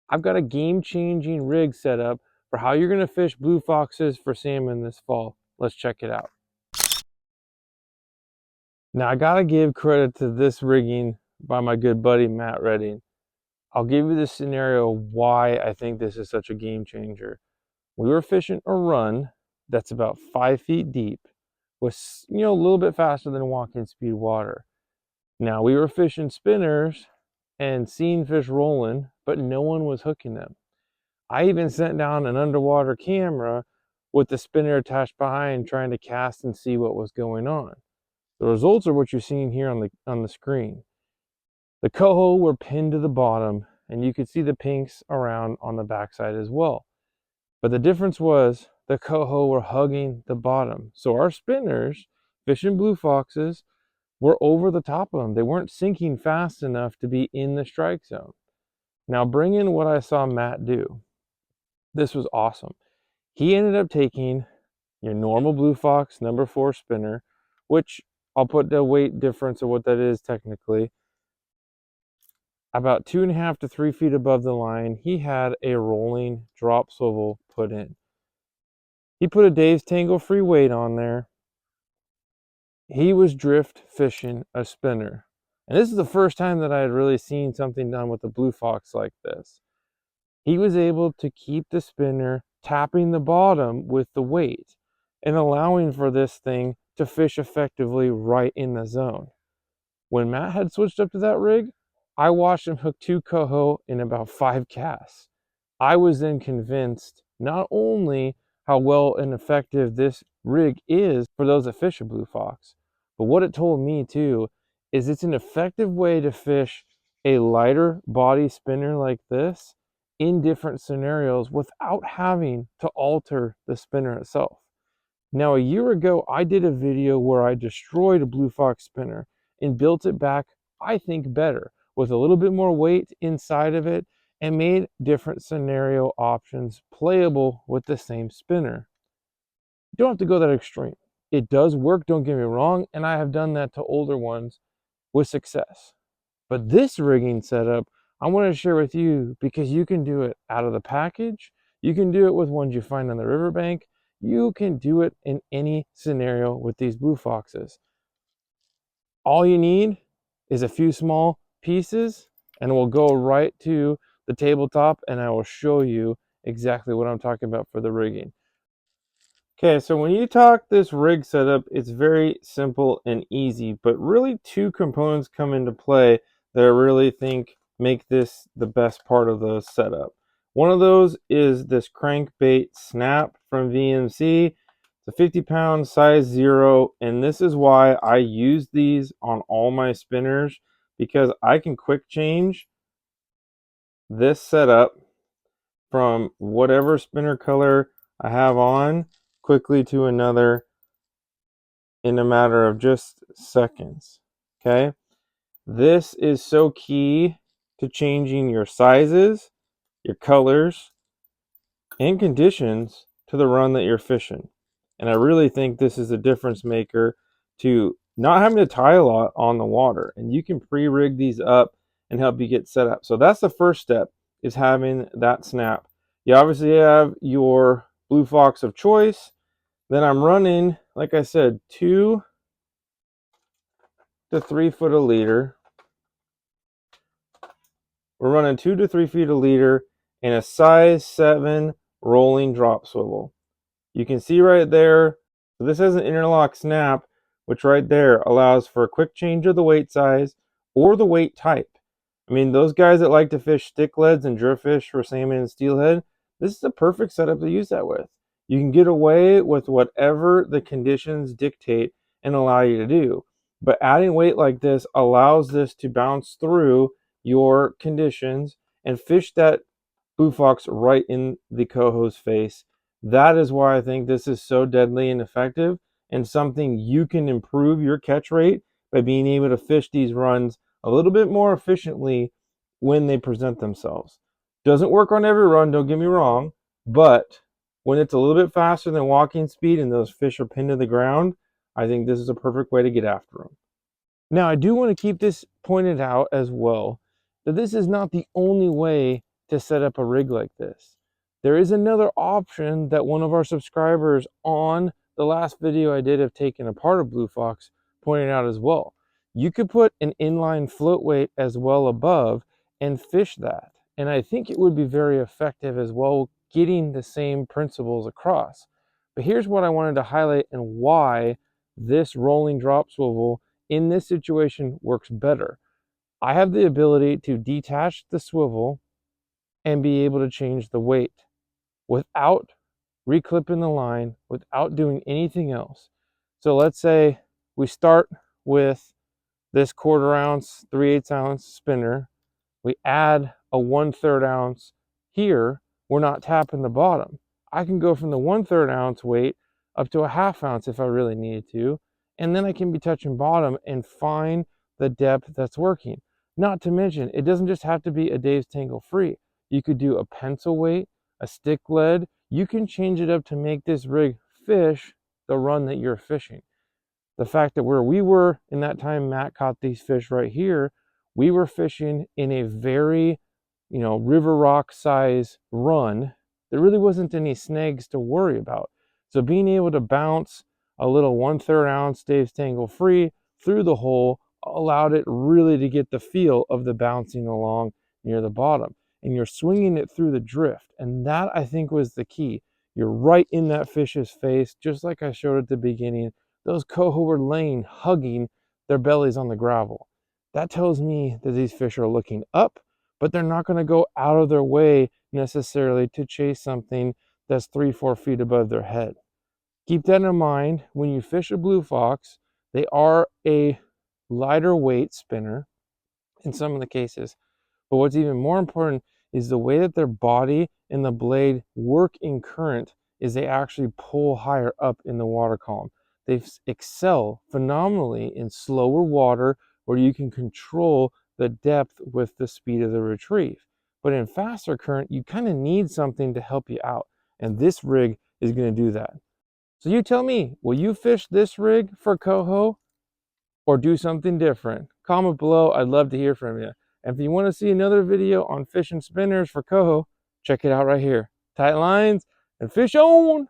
I've got a game-changing rig set up for how you're going to fish blue foxes for salmon this fall. Let's check it out. Now I gotta give credit to this rigging by my good buddy Matt Redding. I'll give you the scenario why I think this is such a game changer. We were fishing a run that's about 5 feet deep with, a little bit faster than walking speed water. Now we were fishing spinners and seeing fish rolling, but no one was hooking them. I even sent down an underwater camera with the spinner attached behind, trying to cast and see what was going on. The results are what you're seeing here on the screen. The coho were pinned to the bottom, and you could see the pinks around on the backside as well. But the difference was the coho were hugging the bottom. So our spinners, fishing blue foxes, were over the top of them. They weren't sinking fast enough to be in the strike zone. Now bring in what I saw Matt do. This was awesome. He ended up taking your normal Bluefox number 4 spinner, which I'll put the weight difference of what that is technically. About 2.5 to 3 feet above the line, he had a rolling drop swivel put in. He put a Dave's Tangle free weight on there. He was drift fishing a spinner. And this is the first time that I had really seen something done with the Bluefox like this. He was able to keep the spinner tapping the bottom with the weight and allowing for this thing to fish effectively right in the zone. When Matt had switched up to that rig, I watched him hook 2 coho in about 5 casts. I was then convinced not only how well and effective this rig is for those that fish a blue fox, but what it told me too is it's an effective way to fish a lighter body spinner like this in different scenarios without having to alter the spinner itself. Now, a year ago, I did a video where I destroyed a Bluefox spinner and built it back, I think, better, with a little bit more weight inside of it and made different scenario options playable with the same spinner. You don't have to go that extreme. It does work, don't get me wrong, and I have done that to older ones with success. But this rigging setup, I want to share with you because you can do it out of the package. You can do it with ones you find on the riverbank. You can do it in any scenario with these blue foxes. All you need is a few small pieces and we'll go right to the tabletop and I will show you exactly what I'm talking about for the rigging. Okay, so when you talk this rig setup, it's very simple and easy, but really 2 components come into play that I really think make this the best part of the setup. One of those is this crankbait snap from VMC. It's a 50-pound size 0, and this is why I use these on all my spinners, because I can quick change this setup from whatever spinner color I have on quickly to another in a matter of just seconds. Okay, this is so key to changing your sizes, your colors, and conditions to the run that you're fishing. And I really think this is a difference maker to not having to tie a lot on the water, and you can pre-rig these up and help you get set up. So that's the first step, is having that snap. You obviously have your Bluefox of choice. Then I'm running, like I said, 2 to 3 foot a leader. We're running 2 to 3 feet a leader in a size 7 rolling drop swivel. You can see right there, so this has an interlock snap, which right there allows for a quick change of the weight size or the weight type. I mean, those guys that like to fish stickleads and driffish for salmon and steelhead, this is a perfect setup to use that with. You can get away with whatever the conditions dictate and allow you to do. But adding weight like this allows this to bounce through your conditions and fish that Bluefox right in the coho's face. That is why I think this is so deadly and effective, and something you can improve your catch rate by being able to fish these runs a little bit more efficiently when they present themselves. Doesn't work on every run, don't get me wrong, but when it's a little bit faster than walking speed and those fish are pinned to the ground, I think this is a perfect way to get after them. Now, I do want to keep this pointed out as well, that this is not the only way to set up a rig like this. There is another option that one of our subscribers on the last video I did of taking apart a Bluefox pointed out as well. You could put an inline float weight as well above and fish that. And I think it would be very effective as well, getting the same principles across. But here's what I wanted to highlight and why this rolling drop swivel in this situation works better. I have the ability to detach the swivel and be able to change the weight without reclipping the line, without doing anything else. So let's say we start with this 1/4 ounce, 3/8 ounce spinner. We add a 1/3 ounce here. We're not tapping the bottom. I can go from the 1/3 ounce weight up to a 1/2 ounce if I really needed to. And then I can be touching bottom and find the depth that's working. Not to mention, it doesn't just have to be a Dave's Tangle free. You could do a pencil weight, a stick lead. You can change it up to make this rig fish the run that you're fishing. The fact that where we were in that time Matt caught these fish right here, we were fishing in a very, river rock size run. There really wasn't any snags to worry about. So being able to bounce a little 1/3 ounce Dave's Tangle free through the hole allowed it really to get the feel of the bouncing along near the bottom. And you're swinging it through the drift. And that, I think, was the key. You're right in that fish's face, just like I showed at the beginning. Those coho were laying, hugging their bellies on the gravel. That tells me that these fish are looking up, but they're not going to go out of their way necessarily to chase something that's 3-4 feet above their head. Keep that in mind when you fish a Bluefox. They are a lighter weight spinner in some of the cases. But what's even more important is the way that their body and the blade work in current is they actually pull higher up in the water column. They excel phenomenally in slower water where you can control the depth with the speed of the retrieve. But in faster current, you kind of need something to help you out. And this rig is going to do that. So you tell me, will you fish this rig for coho or do something different? Comment below. I'd love to hear from you. And if you want to see another video on fishing spinners for coho, check it out right here. Tight lines and fish on!